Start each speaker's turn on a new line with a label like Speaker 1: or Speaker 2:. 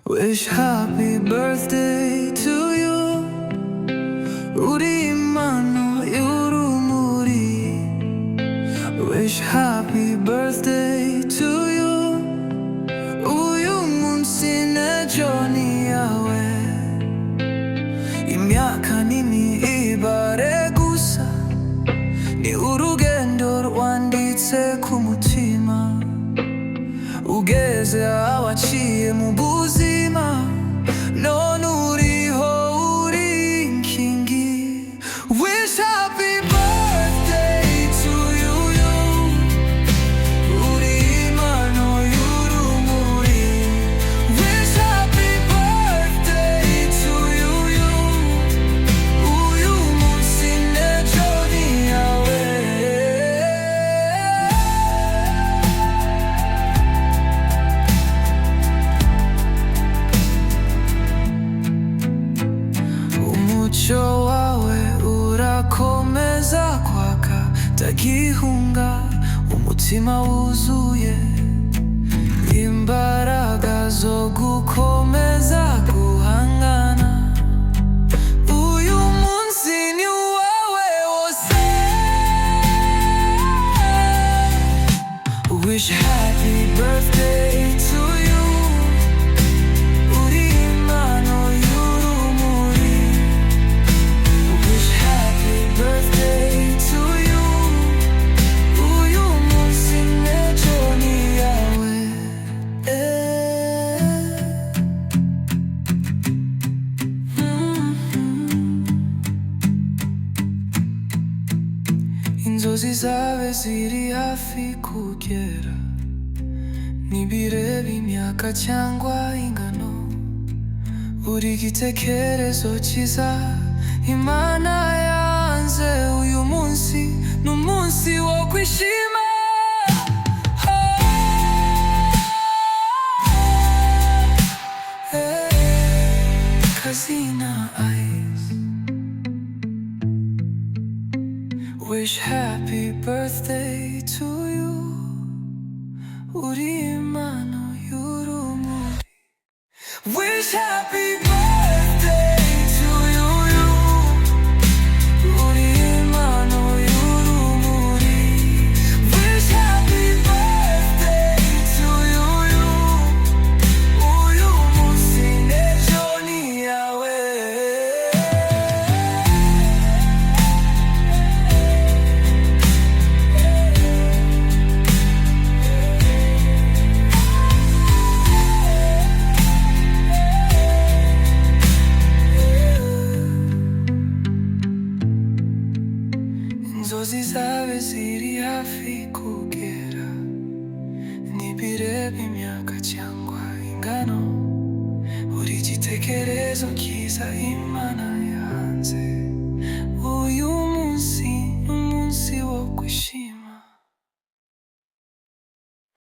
Speaker 1: Wish happy birthday to you. Uri imano yurumuri. Wish happy birthday to you. Uyu munsi n'ejo ni iyawe. Imyaka nimi ibare gusa. Ni urugendo rwanditse ku mutima. Ugeze waciye mu buzima. None uriho uri inkingi. Wish happy birthday to you, you. Uri imano yurumuri. Wish happy birthday to you, you. Uyu munsi n'ejo ni iyawe. Umucyo wawe urakomeza kwaka, gihunga, umutima wuzuye. Imbaraga zo gukomeza guhangana. Uyu munsi ni uwawe wose. Wish happy birthday to you. Uri imano yurumuri. Wish happy birthday to you. Uyu munsi n'ejo ni iyawe. Inzozi zawe ziri hafi kugera. Ntibireba imyaka cyangwa ingano. Buri gitekerezo cyiza Imana yanze. Uyu munsi ni umunsi wo kwishima. Kazina Ice. Wish happy birthday to you. Uri imano yurumuri. Wish happy birthday to you, you. Uri imano yurumuri. Wish happy birthday to you, you. Uyu munsi n'ejo ni iyawe. Inzozi zawe ziri hafi kugera. Ntibireba imyaka cyangwa ingano. Buri gitekerezo cyiza Imana yanze.